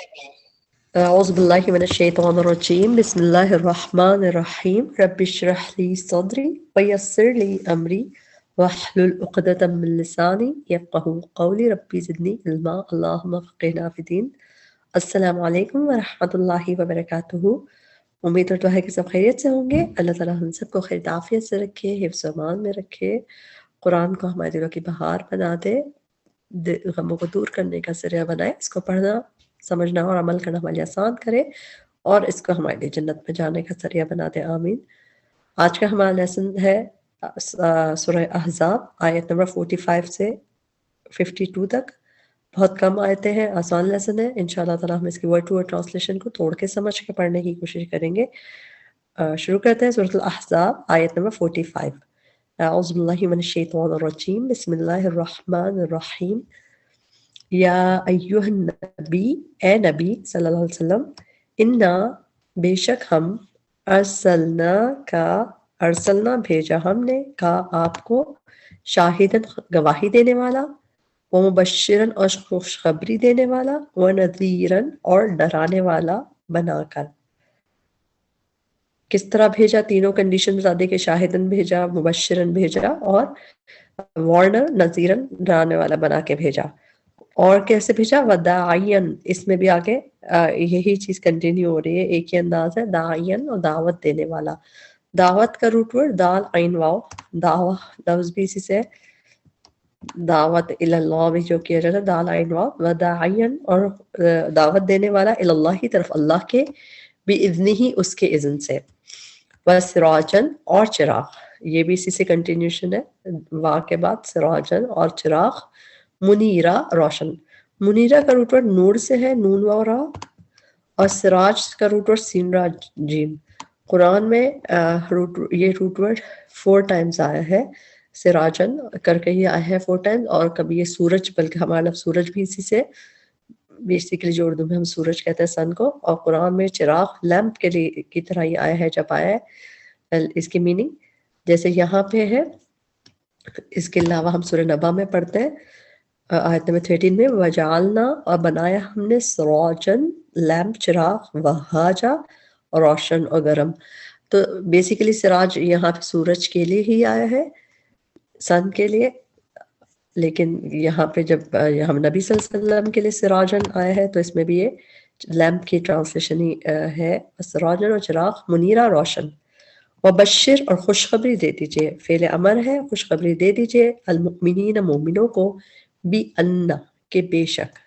أعوذ بالله من الشيطان الرجيم بسم الله الرحمن الرحيم رب اشرح لي صدري ويسر لي أمري واحلل عقدة من لساني يفقهوا قولي ربي زدني علما اللهم فقهنا في الدين السلام علیکم ورحمۃ اللہ وبرکاتہ۔ امید اور دعا ہے کہ سب خیریت سے ہوں گے۔ اللہ تعالیٰ ہم سب کو خیر عافیت سے رکھے، حفظ و امان میں رکھے، قرآن کو ہمارے دلوں کی بہار بنا دے، غموں کو دور کرنے کا ذریعہ بنائے، اس کو پڑھنا سمجھنا اور عمل کرنا ہمارے لیے آسان کرے، اور اس کو ہمارے لیے جنت میں جانے کا ذریعہ بنا دے، آمین۔ آج کا ہمارا لیسن ہے سورہ احزاب، آیت نمبر 45 سے 52 تک۔ بہت کم آیتیں ہیں، آسان لیسن ہے۔ انشاءاللہ تعالیٰ ہم اس کی ورڈ ٹو ورڈ ٹرانسلیشن کو توڑ کے سمجھ کے پڑھنے کی کوشش کریں گے۔ شروع کرتے ہیں سورۃ الاحزاب، آیت نمبر 45۔ اعوذ باللہ من الشیطان الرجیم بسم اللہ الرحمن الرحیم۔ یا ایہا النبی، اے نبی صلی اللہ علیہ وسلم، انا، بے شک ہم، ارسلنا بھیجا ہم نے، کا آپ کو، شاہدن گواہی دینے والا، ومبشرن اور خوشخبری دینے والا، ونذیرن اور ڈرانے والا بنا کر۔ کس طرح بھیجا؟ تینوں کنڈیشن بتا دی کہ شاہدن بھیجا، مبشرن بھیجا، اور وارنر نذیرن ڈرانے والا بنا کے بھیجا۔ اور کیسے بھیجا؟ وداعین، اس میں بھی آگے یہی چیز کنٹینیو ہو رہی ہے، ایک ہی انداز ہے، داعین اور دعوت دینے والا۔ دعوت کا روٹ ورڈ دال عین واو، دعوت لفظ بھی اسی سے، دعوت اللہ بھی جو کیا جاتا ہے دال عین واو، وداعین اور دعوت دینے والا اللہ کی طرف، اللہ کے، باذنہ اس کے اذن سے، وسراجن اور چراغ، یہ بھی اسی سے کنٹینیوشن ہے، وا کے بعد سراجن اور چراغ، منیرہ روشن۔ منیرہ کا روٹ ورڈ نور سے ہے، نون واو را، اور سراج کا روٹ ورڈ سین را جیم۔ قرآن میں یہ روٹ ورڈ 4 ٹائمز آیا ہے، سراجن کر کے یہ آیا ہے 4 ٹائمز، اور کبھی یہ سورج، بلکہ ہمارا لفظ سورج بھی اسی سے، بیسیکلی جو اردو میں ہم سورج کہتے ہیں سن کو، اور قرآن میں چراغ لیمپ کے لیے کی طرح یہ آیا ہے جب آیا ہے۔ اس کی میننگ جیسے یہاں پہ ہے، اس کے علاوہ ہم سورہ نبا میں پڑھتے ہیں آیت نمبر 13 میں، وجعلنا اور بنایا ہم نے، سراجن لیمپ چراغ، وہاجا روشن اور گرم۔ تو بیسیکلی سراج یہاں پہ سورج کے لیے ہی آیا ہے، سن کے لیے، لیکن یہاں پہ جب ہم نبی صلی اللہ علیہ وسلم کے لیے سراجن آیا ہے تو اس میں بھی یہ لیمپ کی ٹرانسلیشن ہی ہے، سراجن اور چراغ، منیرہ روشن۔ وبشر اور خوشخبری دے دیجئے، فعل امر ہے، خوشخبری دے دیجئے، المؤمنین مومنوں کو، بِأَنَّ کہ بے شک،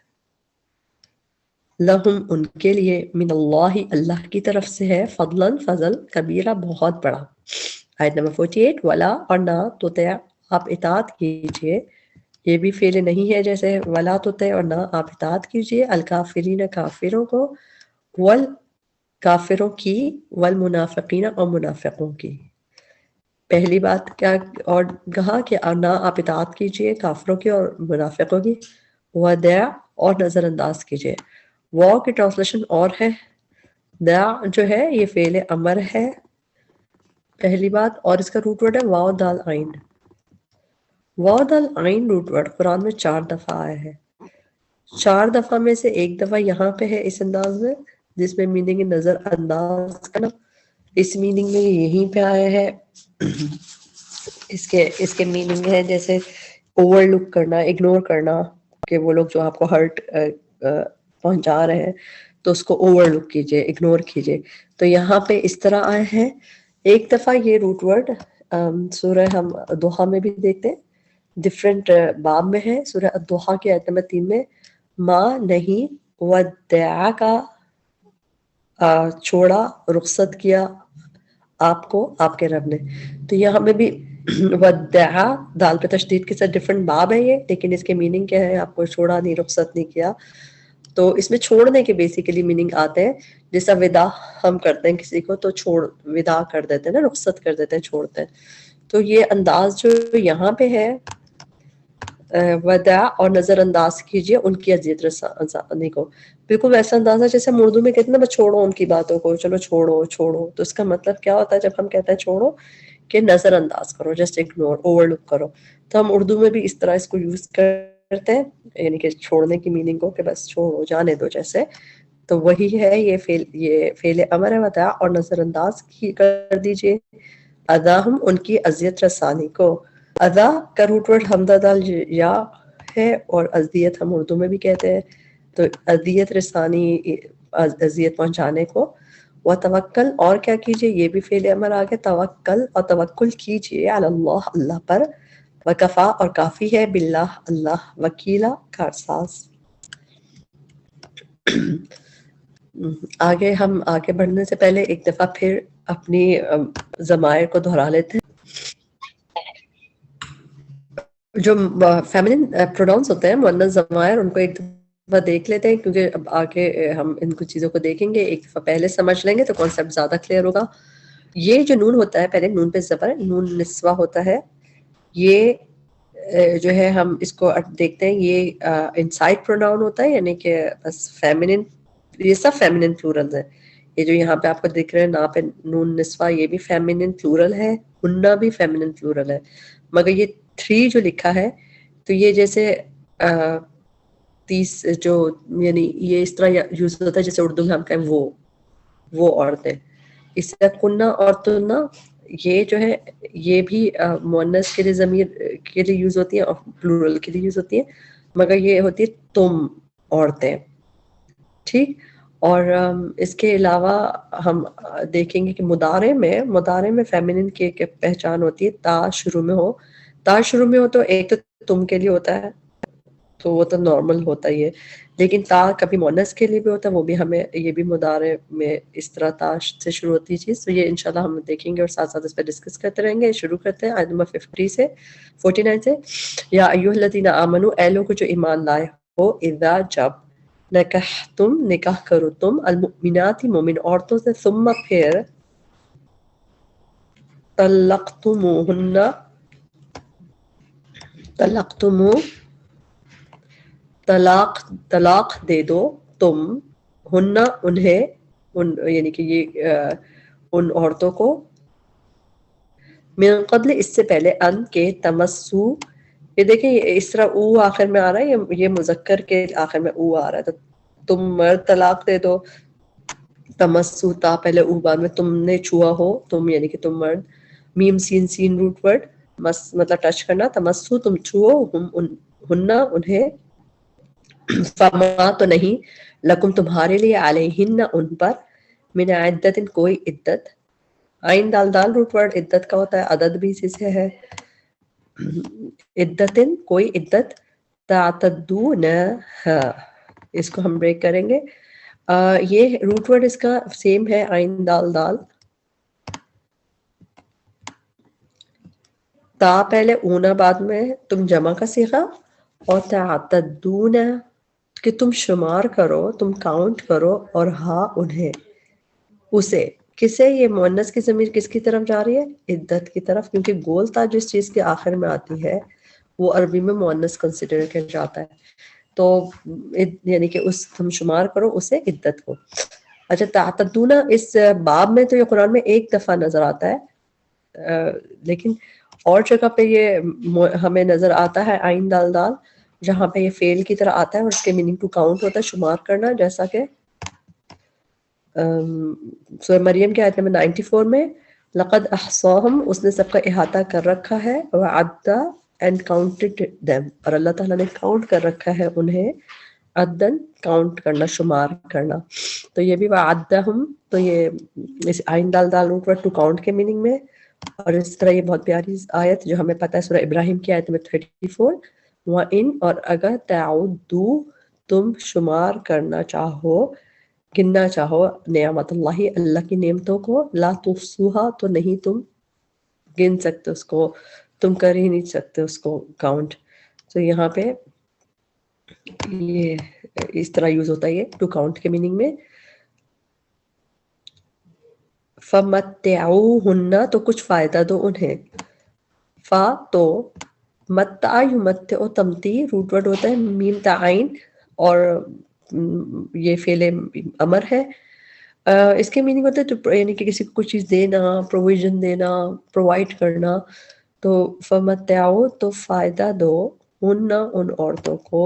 لہم ان کے لیے، من اللہ اللہ کی طرف سے ہے، فضلاً فضل، کبیرہ بہت بڑا۔ آیت نمبر 48، ولا اور نہ، تطع آپ اطاعت کیجئے، یہ بھی فعل نہیں ہے جیسے ولا تطع اور نہ آپ اطاعت کیجئے، الکافرین کافروں کو، والکافروں کی، والمنافقین اور منافقوں کی۔ پہلی بات کیا اور کہا کہ نہ آپ اطاعت کیجئے کافروں کی اور منافقوں کی، ودع اور نظر انداز کیجئے۔ واو کی ٹرانسلیشن اور ہے، دع جو ہے یہ فعل امر ہے پہلی بات، اور اس کا روٹ ورڈ ہے واو دال عین۔ واو دال عین روٹ ورڈ قرآن میں 4 دفعہ آیا ہے، 4 دفعہ میں سے ایک دفعہ یہاں پہ ہے اس انداز میں، جس میں میننگ نظر انداز کرنا، اس میننگ میں یہیں پہ آیا ہے۔ اس کے میننگ ہے جیسے اوور لک کرنا، اگنور کرنا، کہ وہ لوگ جو آپ کو ہرٹ پہنچا رہے ہیں تو اس کو اوور لک کیجئے، اگنور کیجئے۔ تو یہاں پہ اس طرح آئے ہیں۔ ایک دفعہ یہ روٹ ورڈ سورہ ہم دوحہ میں بھی دیکھتے ہیں، ڈفرینٹ باب میں ہے، سورہ الدوحہ کی آیت نمبر 3 میں، ماں نہیں، ودعا کا چھوڑا، رخصت کیا آپ کو آپ کے رب نے۔ تو یہاں میں بھی ودعا دال پہ تشدید کے ساتھ ڈفرینٹ باب ہے یہ، لیکن اس کے میننگ کیا ہے؟ آپ کو چھوڑا نہیں، رخصت نہیں کیا۔ تو اس میں چھوڑنے کے بیسیکلی میننگ آتے ہیں، جیسا وداع ہم کرتے ہیں کسی کو تو چھوڑ، وداع کر دیتے ہیں نا، رخصت کر دیتے ہیں، چھوڑتے ہیں۔ تو یہ انداز جو یہاں پہ ہے، وداع اور نظر انداز کیجئے ان کی اذیت رسانی کو، بالکل ویسا انداز ہے جیسے ہم اردو میں کہتے ہیں نا، بس چھوڑو ان کی باتوں کو، چلو چھوڑو چھوڑو۔ تو اس کا مطلب کیا ہوتا ہے جب ہم کہتے ہیں چھوڑو؟ کہ نظر انداز کرو، جسٹ اگنور، اوور لک کرو۔ تو ہم اردو میں بھی اس طرح اس کو یوز کرتے ہیں، یعنی کہ چھوڑنے کی میننگ کو، کہ بس چھوڑو، جانے دو جیسے۔ تو وہی ہے یہ فعل امر ہے وطاع، اور نظر انداز کر دیجئے اذاہم ان کی اذیت رسانی کو. اذا کا روٹ ورڈ حمزہ دال یا ہے، اور اذیت ہم اردو میں بھی کہتے ہیں. تو اذیت رسانی، اذیت پہنچانے کو. وتوکل، اور کیا کیجئے، یہ بھی فعل امر آگے، توکل اور توکل کیجئے علی اللہ، اللہ پر. وکفا، اور کافی ہے، باللہ اللہ، وکیلا، کارساز. آگے ہم آگے بڑھنے سے پہلے ایک دفعہ پھر اپنی ضمائر کو دہرا لیتے ہیں. جو فیمنن پروناؤنس ہوتے ہیں، مؤنث ضمائر، ان کو ایک دفعہ دیکھ لیتے ہیں، کیونکہ اب آگے ہم ان کچھ چیزوں کو دیکھیں گے. ایک دفعہ پہلے سمجھ لیں گے تو کانسیپٹ زیادہ کلیئر ہوگا. یہ جو نون ہوتا ہے، پہلے نون پہ زبر، نون نسوہ ہوتا ہے. یہ جو ہے ہم اس کو دیکھتے ہیں، یہ انسائڈ پروناؤن ہوتا ہے، یعنی کہ بس فیمنن، یہ سب فیمنن پلورل ہے. یہ جو یہاں پہ آپ کو دکھ رہے ہیں نا پہ نون نسوہ، یہ بھی فیمنن پلورل ہے، ہنہ بھی فیمنن پلورل ہے. مگر یہ 3 جو لکھا ہے، تو یہ جیسے 30 جو، یعنی یہ اس طرح یوز ہوتا ہے جیسے اردو میں ہم کہیں وہ عورتیں. اس طرح کنہ اور تنہ، یہ جو ہے یہ بھی مؤنث کے لیے ضمیر کے لیے یوز ہوتی ہیں اور پلورل کے لیے یوز ہوتی ہیں، مگر یہ ہوتی ہے تم عورتیں. ٹھیک. اور اس کے علاوہ ہم دیکھیں گے کہ مضارع میں فیمنن کی پہچان ہوتی ہے، تا شروع میں ہو. تا شروع میں ہو تو ایک تو تم کے لیے ہوتا ہے، تو وہ تو نارمل ہوتا ہی ہے. لیکن تا کبھی مؤنث کے لیے بھی ہوتا ہے، وہ بھی ہمیں، یہ بھی مضارع میں اس طرح تا سے شروع ہوتی ہے چیز. تو یہ انشاءاللہ ہم دیکھیں گے اور ساتھ ساتھ اس پہ ڈسکس کرتے رہیں گے. شروع کرتے ہیں آیت نمبر 49 سے. یا ایھا الذین آمنوا، اے لوگو جو ایمان لائے ہو، اذا جب نکحتم نکاح کرو تم، المؤمنات مومن عورتوں سے، ثم پھر طلقتموہن طلاق دے دو تم، ہن انہیں، یعنی کہ یہ ان عورتوں کو، من قبل اس سے پہلے، ان کے تمسو، یہ دیکھیں اس طرح او آخر میں آ رہا ہے، یہ مذکر کے آخر میں او آ رہا ہے. تو تم مرد طلاق دے دو، تمسو تا پہلے او بعد میں، تم نے چھوا ہو، تم یعنی کہ تم مرد. میم سین روٹ ورڈ، مس مطلب ٹچ کرنا، تمسو تم چھو، ہن انہیں، فما تو نہیں، لکم تمہارے لیے، علیہن ان پر، من عدت کوئی عدت. عین دال دال روٹ ورڈ عدت کا ہوتا ہے، عدد بھی اسی سے ہے. عدتن کوئی عدت، تعتدونہا، اس کو ہم بریک کریں گے. یہ روٹ ورڈ اس کا سیم ہے، عین دال دال، تا پہلے، اونا بعد میں، تم جمع کا صیغہ، اور تعتدون کہ تم شمار کرو، تم کاؤنٹ کرو، اور ہاں انہیں، اسے، کسے، یہ مؤنث کی ضمیر کس کی طرف جا رہی ہے؟ عدت کی طرف، کیونکہ گول تا جس چیز کے آخر میں آتی ہے وہ عربی میں مؤنث کنسیڈر کیا جاتا ہے. تو یعنی کہ اس تم شمار کرو اسے، عدت کو. اچھا، تعتدون اس باب میں تو یہ قرآن میں ایک دفعہ نظر آتا ہے، لیکن اور جگہ پہ یہ ہمیں نظر آتا ہے عین دال دال، جہاں پہ یہ فعل کی طرح آتا ہے اور اس کے میننگ ٹو کاؤنٹ ہوتا ہے، شمار کرنا. جیسا کہ سورہ مریم کے آیت نمبر 94 میں، لقد احصاہم، اس نے سب کا احاطہ کر رکھا ہے، وعد اینڈ کاؤنٹڈ them، اور اللہ تعالیٰ نے کاؤنٹ کر رکھا ہے انہیں، عدن کاؤنٹ کرنا، شمار کرنا. تو یہ بھی وعدہم، تو یہ اس عین دال دال روٹ ورڈ ٹو کاؤنٹ کے میننگ میں. اور اس طرح یہ بہت پیاری آیت جو ہمیں پتہ ہے، سورہ ابراہیم کی آیت نمبر 34، وَإِنْ، اور اگر، تعُدُّوا، تم شمار کرنا چاہو، گننا چاہو، نعمت اللہ، اللہ کی نعمتوں کو، لا تحصوها، تو نہیں تم گن سکتے اس کو، تم کر ہی نہیں سکتے اس کو کاؤنٹ. تو یہاں پہ یہ اس طرح یوز ہوتا ہے یہ ٹو کاؤنٹ کے میننگ میں. فَمَتِّعُوهُنَّ، تو کچھ فائدہ دو انہیں. فا تو، متع یمتع، تمتی روٹ ورڈ ہوتا ہے، میم تعین، اور یہ فعل امر ہے. اس کے میننگ ہوتا ہے تو، یعنی کہ کسی کو کچھ چیز دینا، پروویژن دینا، پرووائڈ کرنا. تو فمتعو، تو فائدہ دو، ان عورتوں کو،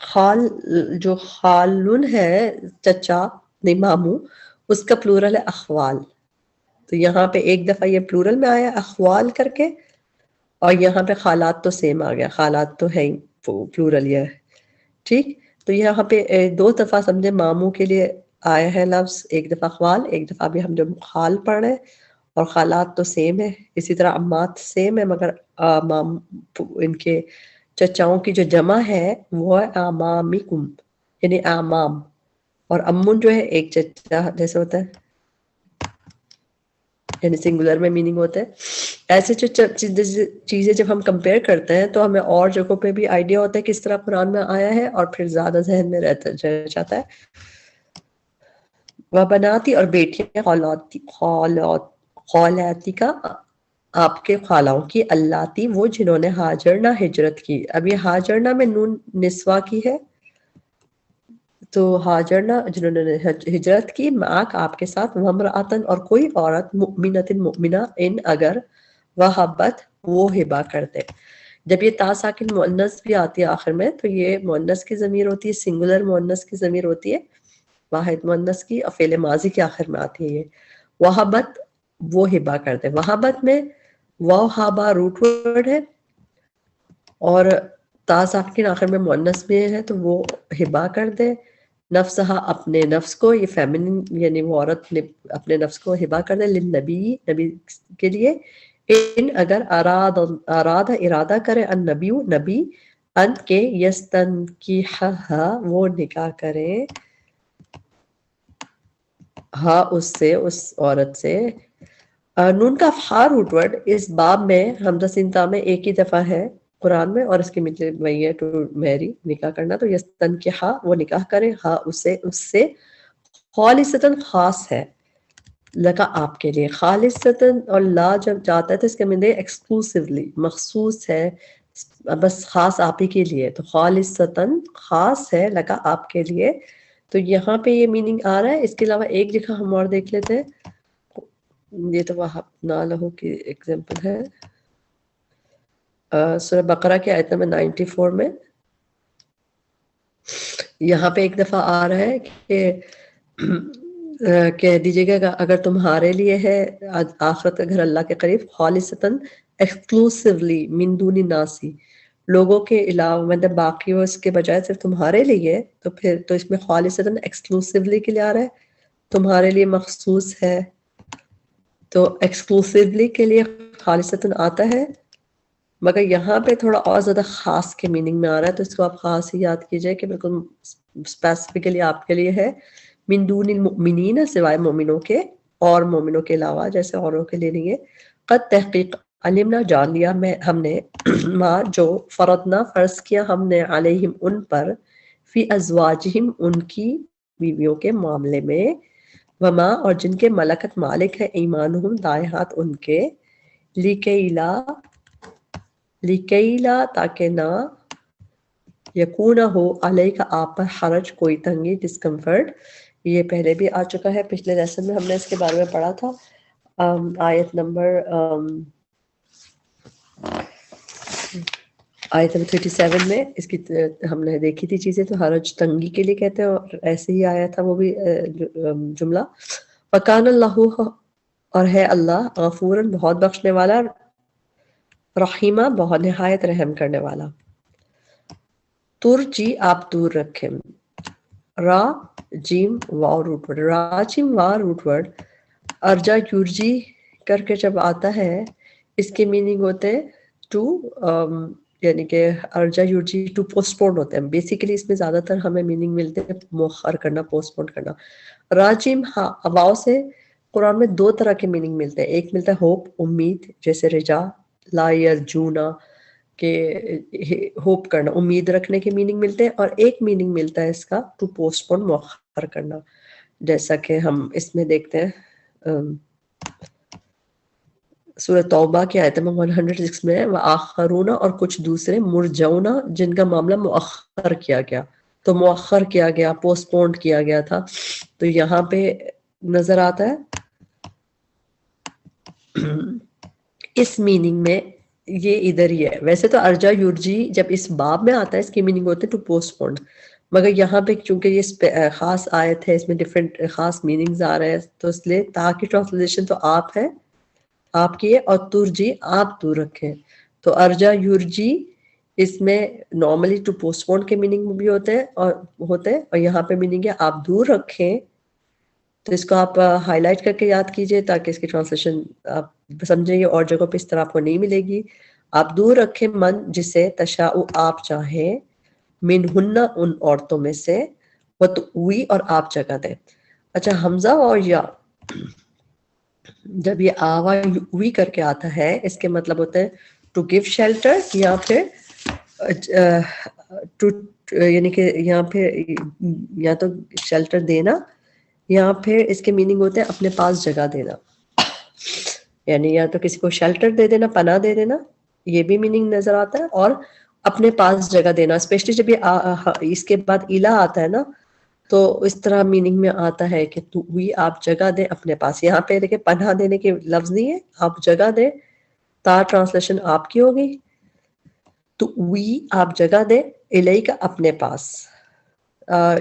خال جو خالن ہے چچا نہیں ماموں، اس کا پلورل ہے اخوال. تو یہاں پہ ایک دفعہ یہ پلورل میں آیا اخوال کر کے، اور یہاں پہ خالات تو سیم آ گیا، خالات تو ہے ہی پلورل یہ. ٹھیک، تو یہاں پہ دو دفعہ سمجھے ماموں کے لیے آیا ہے لفظ، ایک دفعہ اخوال، ایک دفعہ بھی ہم جو خال پڑھ رہے ہیں، اور خالات تو سیم ہے. اسی طرح امات سیم ہے، مگر ان کے چچاؤں کی جو جمع ہے وہ ہے امامکم، یعنی امام. اور امن جو ہے ایک چچا جیسے ہوتا ہے، یعنی سنگولر میں میننگ ہوتا ہے. ایسے جو چیزیں جب ہم کمپیئر کرتے ہیں تو ہمیں اور جگہوں پہ بھی آئیڈیا ہوتا ہے کس طرح قرآن میں آیا ہے، اور پھر زیادہ ذہن میں رہ جاتا ہے. وہ بناتی اور بیٹیاں خولاتی کا، آپ کے خالاؤں کی، اللاتی وہ جنہوں نے ہاجرنا ہجرت کی. اب یہ ہاجرنا میں نون نسوا کی ہے، تو ہاجرنا جنہوں نے ہجرت کی، معاک آپ کے ساتھ، وامرأتن اور کوئی عورت، مؤمنۃ مؤمنہ، ان اگر وہبت وہ ہبا کرتے. جب یہ تا ساکن مؤنث بھی آتی ہے آخر میں، تو یہ مؤنث کی ضمیر ہوتی ہے، سنگولر مؤنث کی ضمیر ہوتی ہے، واحد مؤنث کی، اور فعل ماضی کے آخر میں آتی ہے یہ. وہبت وہ ہبا کرتے. وہبت میں واو ہابا روٹ ورڈ ہے، اور تا ساکن آخر میں مؤنث بھی ہے، تو وہ ہبا کر دے. نفسہا اپنے نفس کو، یہ فیمنن یعنی وہ عورت نے اپنے نفس کو ہبا کر دے، للنبی نبی کے لیے، ان اگر اراد ارادہ کرے النبی نبی، ان کے یستنکحھا وہ نکاح کرے، ہاں اس سے، اس عورت سے. نون کا ہا روٹ ورڈ اس باب میں حمزہ سین تا میں ایک ہی دفعہ ہے قرآن میں، اور اس کے مطلب وہی ہے ٹو میری، نکاح کرنا. تو یستنکحھا وہ نکاح کرے، ہاں اس سے خالصتاً خاص ہے، لگا آپ کے لیے. خالصتاً اور لا جب جاتا ہے تو اس کے معنی ایکسکلوسیولی، مخصوص ہے، بس خاص آپ ہی کے لیے. تو خالصتاً خاص ہے، لگا آپ کے لیے. تو یہاں پہ یہ میننگ آ رہا ہے. اس کے علاوہ ایک جگہ ہم اور دیکھ لیتے ہیں، یہ تو وہاں نہ لہو کی ایگزامپل ہے، سورہ بقرہ کے آیت نمبر 94 میں. یہاں پہ ایک دفعہ آ رہا ہے کہ کہہ دیجیے گا اگر تمہارے لیے ہے آخرت کا گھر اللہ کے قریب، خالصتاً ایکسکلوسیولی من دون الناسی، لوگوں کے علاوہ، مطلب باقی وہ اس کے بجائے صرف تمہارے لیے، تو پھر تو اس میں خالصتاً ایکسکلوسیولی کے لیے آ رہا ہے، تمہارے لیے مخصوص ہے. تو ایکسکلوسیولی کے لیے خالصتاً آتا ہے، مگر یہاں پہ تھوڑا اور زیادہ خاص کے میننگ میں آ رہا ہے. تو اس کو آپ خاص ہی یاد کیجئے کہ بالکل اسپیسیفکلی آپ کے لیے ہے. من دون المؤمنین، سوائے مومنوں کے، اور مومنوں کے علاوہ، جیسے اوروں کے لیے نہیں ہے. قد تحقیق علمنا جان لیا میں ہم نے، ما جو فرضنا فرض کیا ہم نے، علیہم ان پر، فی ازواجہم ان کی بیویوں کے معاملے میں، وما اور جن کے ملکت مالک ہے، ایمانہم دائیں ہاتھ ان کے، لکیلا تاکہ نہ، یکون ہو علیہ کا آپ پر، حرج کوئی تنگی، ڈسکمفرٹ. یہ پہلے بھی آ چکا ہے، پچھلے لیسن میں ہم نے اس کے بارے میں پڑھا تھا. آیت نمبر 37 میں اس کی ہم نے دیکھی تھی چیزیں. تو حرج تنگی کے لیے کہتے ہیں، اور ایسے ہی آیا تھا وہ بھی جملہ. وکان اللہ اور ہے اللہ، غفوراً بہت بخشنے والا، رحیمہ بہت نہایت رحم کرنے والا. ترجی آپ دور رکھیں، را جیم واو روٹ ورڈ، را جیم واو روٹ ورڈ. ارجا یورجی کر کے جب آتا ہے، اس کے میننگ ہوتے ہیں ٹو، یعنی کہ ارجا یورجی ٹو پوسٹ پون ہوتے ہیں. بیسیکلی اس میں زیادہ تر ہمیں میننگ ملتے ہیں مؤخر کرنا، پوسٹ پون کرنا. راجم ہاں واو سے قرآن میں دو طرح کے میننگ ملتے ہیں. ایک ملتا ہے ہوپ، امید، جیسے رجا، لا یرجونا کہ ہوپ کرنا، امید رکھنے کے میننگ ملتے ہیں. اور ایک میننگ ملتا ہے اس کا ٹو پوسٹ پون، مؤخر کرنا، جیسا کہ ہم اس میں دیکھتے ہیں سورہ توبہ کی آیت نمبر 106 میں، وآخرون اور کچھ دوسرے، مرجون جن کا معاملہ مؤخر کیا گیا. تو مؤخر کیا گیا، پوسٹ پونڈ کیا گیا تھا. تو یہاں پہ نظر آتا ہے اس میننگ میں یہ ادھر ہی ہے. ویسے تو ارجا یورجی جب اس باب میں آتا ہے اس کی میننگ ہوتے ہیں ٹو پوسٹ پون، مگر یہاں پہ چونکہ یہ خاص آیت ہے، اس میں ڈفرینٹ خاص میننگز آ رہے ہیں، تو اس لیے تا کی ٹرانسلیشن تو آپ ہے، آپ کی ہے، اور ترجی آپ دور رکھیں. تو ارجا یورجی اس میں نارملی ٹو پوسٹ پون کے میننگ بھی ہوتے ہیں اور یہاں پہ میننگ ہے آپ دور رکھیں. تو اس کو آپ ہائی لائٹ کر کے یاد کیجئے تاکہ اس کی ٹرانسلیشن آپ سمجھیں گے، اور جگہوں پہ اس طرح آپ کو نہیں ملے گی. آپ دور رکھیں من جسے تشاء آپ چاہیں، من ہننا ان عورتوں میں سے، وتؤوی اور آپ جگہ دیں. اچھا حمزہ اور یا جب یہ آوا وی کر کے آتا ہے اس کے مطلب ہوتے ہیں ٹو گیو شیلٹر، یا پھر یعنی کہ یہاں پہ یا تو شیلٹر دینا، یا پھر اس کے میننگ ہوتے ہیں اپنے پاس جگہ دینا. یعنی یا تو کسی کو شیلٹر دے دینا، پناہ دے دینا، یہ بھی میننگ نظر آتا ہے، اور اپنے پاس جگہ دینا. اسپیشلی جب یہ اس کے بعد الہ آتا ہے نا، تو اس طرح میننگ میں آتا ہے کہ تو وی آپ جگہ دیں اپنے پاس. یہاں پہ دیکھیں پناہ دینے کے لفظ نہیں ہے، آپ جگہ دیں، تا ٹرانسلیشن آپ کی ہوگی، تو وی آپ جگہ دیں، الیہ کا اپنے پاس.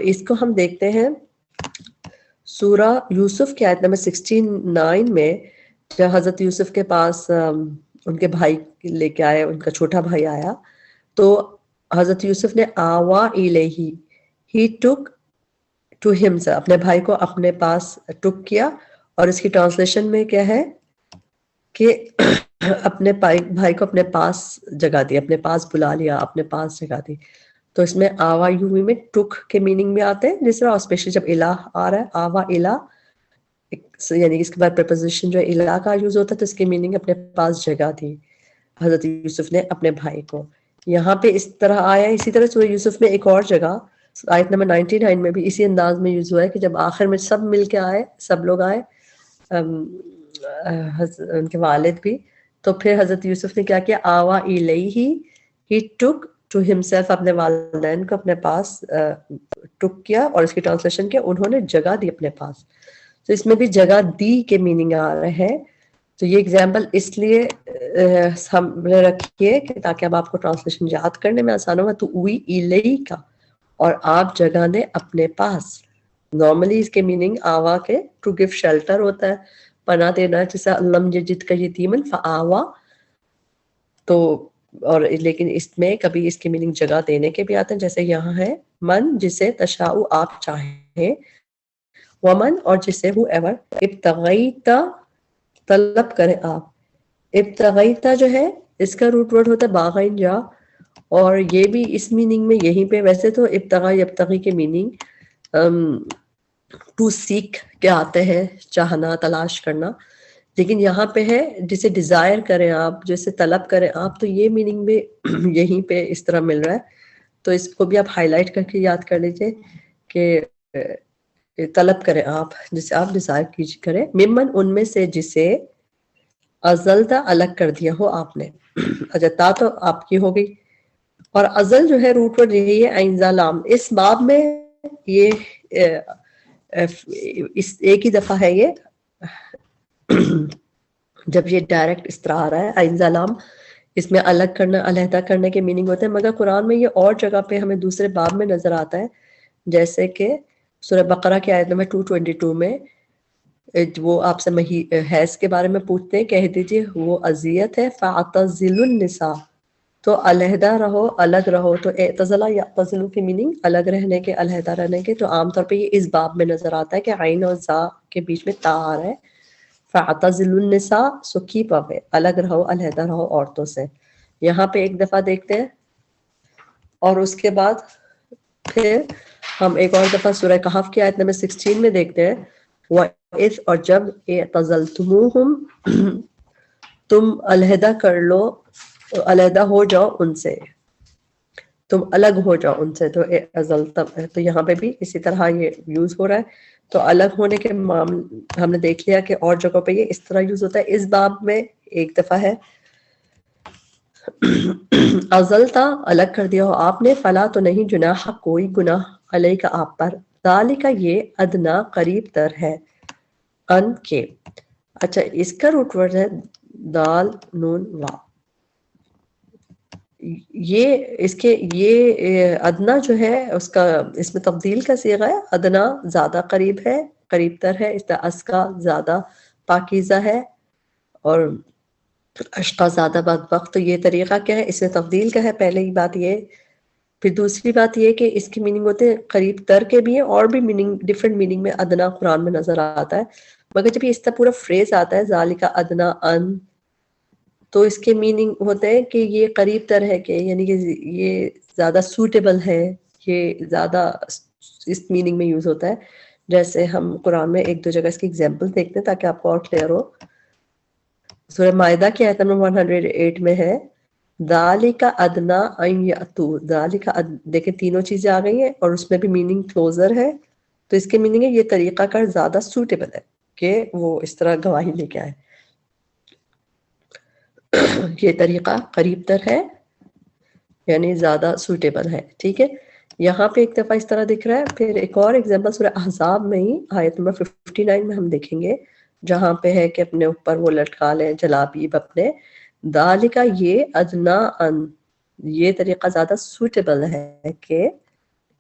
اس کو ہم دیکھتے ہیں سورہ یوسف کی آیت نمبر 69 میں، جب حضرت یوسف کے پاس ان کے بھائی لے کے آئے، ان کا چھوٹا بھائی آیا، تو حضرت یوسف نے آوا الیہ، ہی ٹک ٹو ہم سے، اپنے بھائی کو اپنے پاس ٹک کیا. اور اس کی ٹرانسلیشن میں کیا ہے کہ اپنے بھائی کو اپنے پاس جگہ دی، اپنے پاس بلا لیا، اپنے پاس جگہ دی. تو اس میں آوا یومی میں ٹک کے میننگ میں آتے ہیں جس طرح، اسپیشلی جب الہ آ رہا ہے، آوا الہ، یعنی اس کے بعد پریپوزیشن جو الہ کا یوز ہوتا ہے تو اس کی میننگ اپنے پاس جگہ دی حضرت یوسف نے اپنے بھائی کو. یہاں پہ اس طرح آیا. اسی طرح سورہ یوسف میں ایک اور جگہ آیت نمبر 99 میں بھی اسی انداز میں یوز ہوا ہے کہ جب آخر میں سب مل کے آئے، سب لوگ آئے، ان کے والد بھی، تو پھر حضرت یوسف نے کیا کیا، آوا الیہ، ہی ٹک ٹو ہمسیلف، اپنے والدین کو اپنے پاس ٹک کیا، اور اس کی ٹرانسلیشن کیا، انہوں نے جگہ دی اپنے پاس. تو اس میں بھی جگہ دی کے میننگ آ رہے ہیں. تو یہ اگزامپل اس لیے ہم نے رکھی ہے کہ تاکہ اب آپ کو ٹرانسلیشن یاد کرنے میں آسان ہوگا. تو اوی الیہ کا، اور آپ جگہ دیں اپنے پاس. نارملی اس کے میننگ آوا کے ٹو گیو شیلٹر ہوتا ہے، پناہ دینا، جیسا لم یجد کا یتیمن فآوا. تو اور لیکن اس میں کبھی اس کی میننگ جگہ دینے کے بھی آتے ہیں، جیسے یہاں ہے من جسے تشاء آپ چاہیں، ومن اور جسے ہو ایور ابتغیتا طلب کریں آپ. ابتغیتا جو ہے اس کا روٹ ورڈ ہوتا ہے باغین جا، اور یہ بھی اس میننگ میں یہیں پہ، ویسے تو ابتغا یبتغی کے میننگ ٹو سیک کے آتے ہیں، چاہنا، تلاش کرنا، لیکن یہاں پہ ہے جسے ڈیزائر کریں آپ، جسے طلب کریں آپ، تو یہ میننگ بھی یہیں پہ اس طرح مل رہا ہے. تو اس کو بھی آپ ہائی لائٹ کر کے یاد کر لیجئے کہ طلب کریں آپ، جسے آپ ڈیزائر کیجئے کریں، ممن ان میں سے جسے ازلتا الگ کر دیا ہو آپ نے. اچھا تا تو آپ کی ہو گئی، اور ازل جو ہے روٹ ورڈ یہی ہے عین ذا لام. اس باب میں یہ اس ایک ہی دفعہ ہے یہ جب یہ ڈائریکٹ اس طرح آ رہا ہے عین ذا لام. اس میں الگ کرنا، علیحدہ کرنے کے میننگ ہوتے ہیں، مگر قرآن میں یہ اور جگہ پہ ہمیں دوسرے باب میں نظر آتا ہے. جیسے کہ سورہ بقرہ کی آیت نمبر 222 میں وہ آپ سے حیض کے بارے میں پوچھتے ہیں، کہہ دیجئے وہ اذیت ہے، فاعتزلوا النساء، تو علیحدہ رہو، الگ رہو. تو اعتزلہ یعتزلو کی میننگ الگ رہنے کے، علیحدہ رہنے کے. تو عام طور پہ یہ اس باب میں نظر آتا ہے کہ عین اور زا کے بیچ میں تا آ رہا ہے، فاعتزلوا النساء، سو کیپ اوے، الگ رہو، علیحدہ رہو عورتوں سے. یہاں پہ ایک دفعہ دیکھتے ہیں، اور اس کے بعد پھر ہم ایک اور دفعہ سورہ کہف کی آیت نمبر 16 میں دیکھتے ہیں، وَإِذْ، اور جب اعتزلتموہم، تم علیحدہ کر لو، علیحدہ ہو جاؤ ان سے، تم الگ ہو جاؤ ان سے. تو اعتزلتم، تو یہاں پہ بھی اسی طرح یہ یوز ہو رہا ہے. تو الگ ہونے کے معاملے ہم نے دیکھ لیا کہ اور جگہوں پہ یہ اس طرح یوز ہوتا ہے. اس باب میں ایک دفعہ ہے ازلتا، الگ کر دیا ہو آپ نے، فلا تو نہیں، جناح کوئی گناہ، علیہ کا آپ پر، ذالک یہ، ادنا قریب تر ہے، ان کے. اچھا اس کا روٹ ورڈ ہے دال نون وا. یہ ادنا جو ہے اس کا اس میں تبدیل کا صیغہ ہے، ادنا زیادہ قریب ہے، قریب تر ہے، اس طرح اسکا زیادہ پاکیزہ ہے، اور اشقا زیادہ بدبخت. تو یہ طریقہ کیا ہے، اس میں تبدیل کا ہے. پہلے ہی بات یہ. پھر دوسری بات یہ کہ اس کی میننگ ہوتے ہیں قریب تر کے بھی ہیں، اور بھی میننگ ڈفرینٹ میننگ میں ادنا قرآن میں نظر آتا ہے. مگر جب یہ اس طرح پورا فریز آتا ہے ذالک ادنا ان، تو اس کے میننگ ہوتے ہیں کہ یہ قریب تر ہے، کہ یعنی کہ یہ زیادہ سوٹیبل ہے، یہ زیادہ اس میننگ میں یوز ہوتا ہے. جیسے ہم قرآن میں ایک دو جگہ اس کی ایگزامپل دیکھتے ہیں تاکہ آپ کو اور کلیئر ہو. سورہ مائدہ کی آیت نمبر 108 میں ہے ذالک ادنا ان یاتو. ذالک دیکھیں تینوں چیزیں آ گئی ہیں اور اس میں بھی میننگ کلوزر ہے. تو اس کے میننگ ہے یہ طریقہ کار زیادہ سوٹیبل ہے کہ وہ اس طرح گواہی لے کے آئے. یہ طریقہ قریب تر ہے یعنی زیادہ سوٹیبل ہے. ٹھیک ہے، یہاں پہ ایک دفعہ اس طرح دکھ رہا ہے. پھر ایک اور ایگزامپل سورہ احزاب میں ہی آیت نمبر 59 میں ہم دیکھیں گے، جہاں پہ ہے کہ اپنے اوپر وہ لٹکا لیں جلابیب اپنے. ذالکا یہ ادنا ان، یہ طریقہ زیادہ سوٹیبل ہے کہ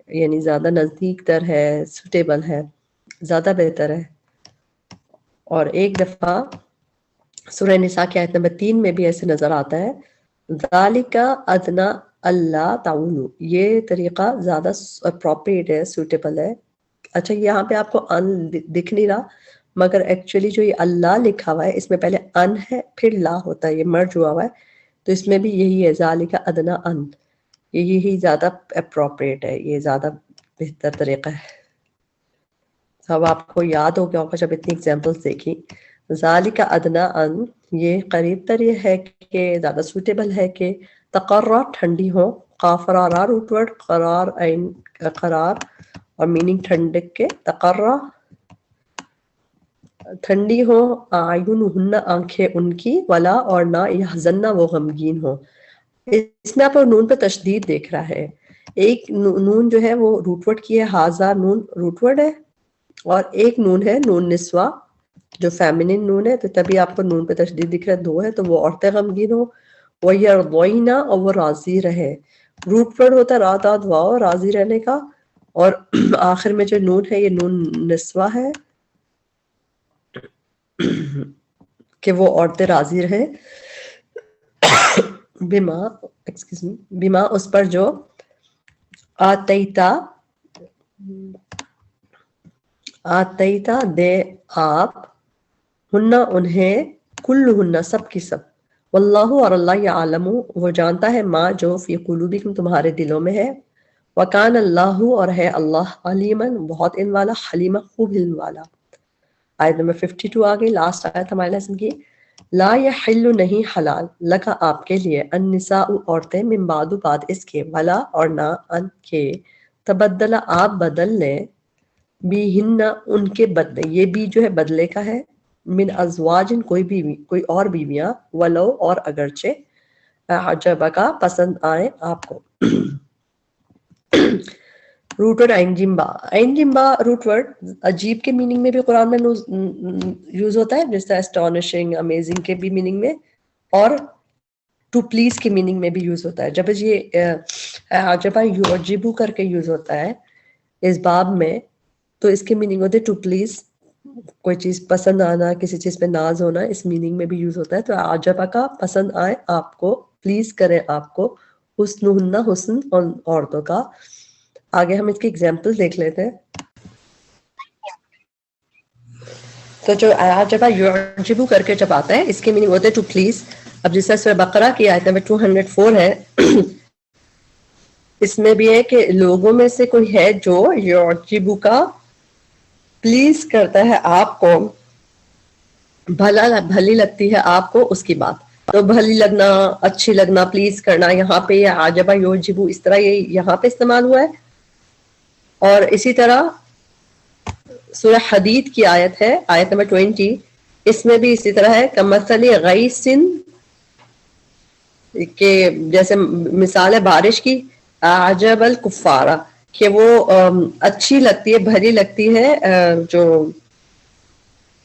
یعنی زیادہ نزدیک تر ہے، سوٹیبل ہے، زیادہ بہتر ہے. اور ایک دفعہ سورہ نساء کی آیت نمبر 3 میں بھی ایسے نظر آتا ہے ذالکا ادنا اللہ تعاونو، یہ طریقہ زیادہ اپروپریٹ ہے، سوٹیبل ہے. اچھا یہاں پہ آپ کو ان دکھ نہیں رہا، مگر ایکچولی جو یہ اللہ لکھا ہوا ہے اس میں پہلے ان ہے پھر لا ہوتا ہے، یہ مرج ہوا ہوا ہے. تو اس میں بھی یہی ہے ذالکا ادنا ان، یہی زیادہ اپروپریٹ ہے، یہ زیادہ بہتر طریقہ ہے. اب آپ کو یاد ہو گیا ہوگا جب اتنی ایگزامپلس دیکھی. ذالک ادنا ان، یہ قریب تر یہ ہے کہ زیادہ سوٹیبل ہے کہ تقرر ٹھنڈی ہو. قافرارا روٹ ورڈ، قرار عین قرار، اور میننگ ٹھنڈک کے. تقرر ٹھنڈی ہو، اعینہن آنکھیں ان کی، ولا اور نہ یحزن وہ غمگین ہو. اس میں آپ نون پہ تشدید دیکھ رہا ہے. ایک نون جو ہے وہ روٹ ورڈ کی ہے، ہاذا نون روٹ ورڈ ہے، اور ایک نون ہے نون نسوہ جو فیمنن نون ہے. تو تبھی آپ کو نون پہ تشدید دکھ رہا ہے، دو ہے تو وہ عورتیں غمگین ہو. وَيَرْضَيْنَ، اور وہ راضی رہے. روٹ ورڈ ہوتا ہے را داد واو، راضی رہنے کا. اور آخر میں جو نون ہے یہ نون نسوہ ہے کہ وہ عورتیں راضی رہے. بما اس پر جو آتیتا دے آپ، ہنہ انہیں، کل ہنہ سب کی سب. واللہ اور اللہ یعلم وہ جانتا ہے ما جو فی قلوبکم تمہارے دلوں میں ہے. وکان اللہ اور ہے اللہ علیمن بہت علم والا، حلیمہ خوب علم والا. آیت نمبر 52 آ گئی، لاسٹ آیت ہمارے لیسن کی. لا یحل نہیں حلال لکا آپ کے لیے النساء عورتیں من بعد بعد اس کے، ولا اور نہ ان کے تبدل آپ بدل لیں بیہن ان کے بدلے. یہ بھی جو ہے بدلے کا ہے. من ازواجن کوئی بیوی، کوئی اور بیویاں، ولو اور اگرچہ اعجبکا پسند آئیں آپ کو. روٹ ورڈ عین جمبا. عین جمبا روٹ ورڈ عجیب کے میننگ میں بھی قرآن میں یوز ہوتا ہے، جس طرح اسٹانشنگ، امیزنگ کے بھی میننگ میں، اور ٹو پلیز کے میننگ میں بھی یوز ہوتا ہے. جب یہ عجبا یعجبو کر کے یوز ہوتا ہے اس باب میں، تو اس کے میننگ ہوتے ٹو پلیز، کوئی چیز پسند آنا، کسی چیز پہ ناز ہونا، اس میننگ میں بھی یوز ہوتا ہے. تو عجبا کا پسند آئے آپ کو، پلیز کریں آپ کو. حسن حسن عورتوں کا. آگے ہم اس کی ایگزامپل دیکھ لیتے ہیں. تو جو عجبا یعجبو کر کے جب آتا ہے اس کے میننگ ہوتے ہیں ٹو پلیز. اب جس طرح سورہ بقرہ کی آیت نمبر 204 ہے، اس میں بھی ہے کہ لوگوں میں سے کوئی ہے جو یعجبو کا پلیز کرتا ہے آپ کو، بھلی لگتی ہے آپ کو اس کی بات. تو بھلی لگنا، اچھی لگنا، پلیز کرنا، یہاں پہ یہ عجبا یعجبو اس طرح یہ یہاں پہ استعمال ہوا ہے. اور اسی طرح سورہ حدید کی آیت ہے، آیت نمبر 20، اس میں بھی اسی طرح ہے کمثل غیث، کہ جیسے مثال ہے بارش کی. عجب الکفارہ، کہ وہ اچھی لگتی ہے، بھلی لگتی ہے جو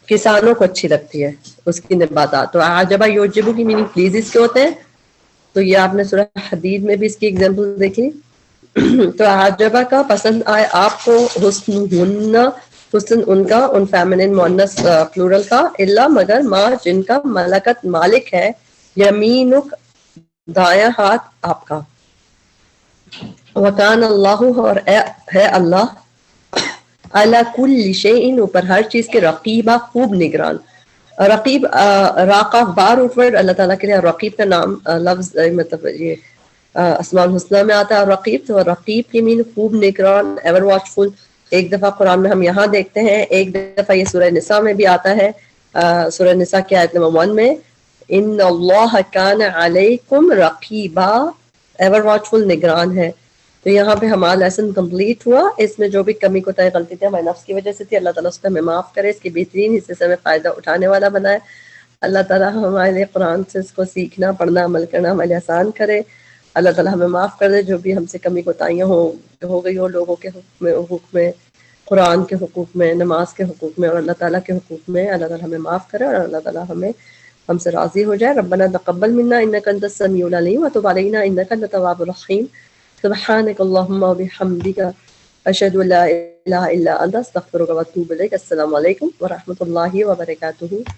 کسانوں کو اچھی لگتی ہے اس کی نباتات. تو عجبا یعجبو کی میننگ پلیز اس کے ہوتے ہیں. تو یہ آپ نے سورہ حدید میں بھی اس کی ایگزامپل دیکھی. تو عجبہ کا پسند آئے آپ کو حسن ان کا، ان فیمنن مؤنث پلورل کا، الا مگر ما جن کا ملکت مالک ہے یمینک دایاں ہاتھ آپ کا. وکان اللہ اور ہے اللہ علی کل شیء اوپر ہر چیز کے رقیبہ خوب نگران. رقیب راقہ بار ورڈ اللہ تعالیٰ کے لیے. رقیب کا نام لفظ مطلب یہ اسماء الحسنہ میں آتا ہے رقیب. تو رقیب کی مین خوب نگران، ایور واچفل. ایک دفعہ قرآن میں ہم یہاں دیکھتے ہیں، ایک دفعہ یہ سورہ نساء میں بھی آتا ہے. سورہ نساء کی آیت نمبر 1 میں ان اللہ کان علیکم رقیبا، ایور واچفل نگران ہے. تو یہاں پہ ہمارا لیسن کمپلیٹ ہوا. اس میں جو بھی کمی کوتاہی غلطی تھی ہمارے نفس کی وجہ سے تھی، اللہ تعالیٰ اس کو ہمیں معاف کرے، اس کے بہترین حصے سے ہمیں فائدہ اٹھانے والا بنائے. اللہ تعالیٰ ہمارے لیے قرآن سے اس کو سیکھنا، پڑھنا، عمل کرنا ہمارے لیے آسان کرے. اللہ تعالیٰ ہمیں معاف کر دے جو بھی ہم سے کمی کوتاہیاں ہو گئی ہو لوگوں کے حقوق میں، قرآن کے حقوق میں، نماز کے حقوق میں اور اللہ تعالیٰ کے حقوق میں. اللہ تعالیٰ ہمیں معاف کرے اور اللہ تعالیٰ ہم سے راضی ہو جائے. ربنا تقبل منا انک انت السمیع العلیم وتب علینا انک انت التواب الرحیم. سبحانک اللہم وبحمدک اشہد ان لا الہ الا انت استغفرک واتوب الیک. السلام علیکم ورحمۃ اللہ وبرکاتہ.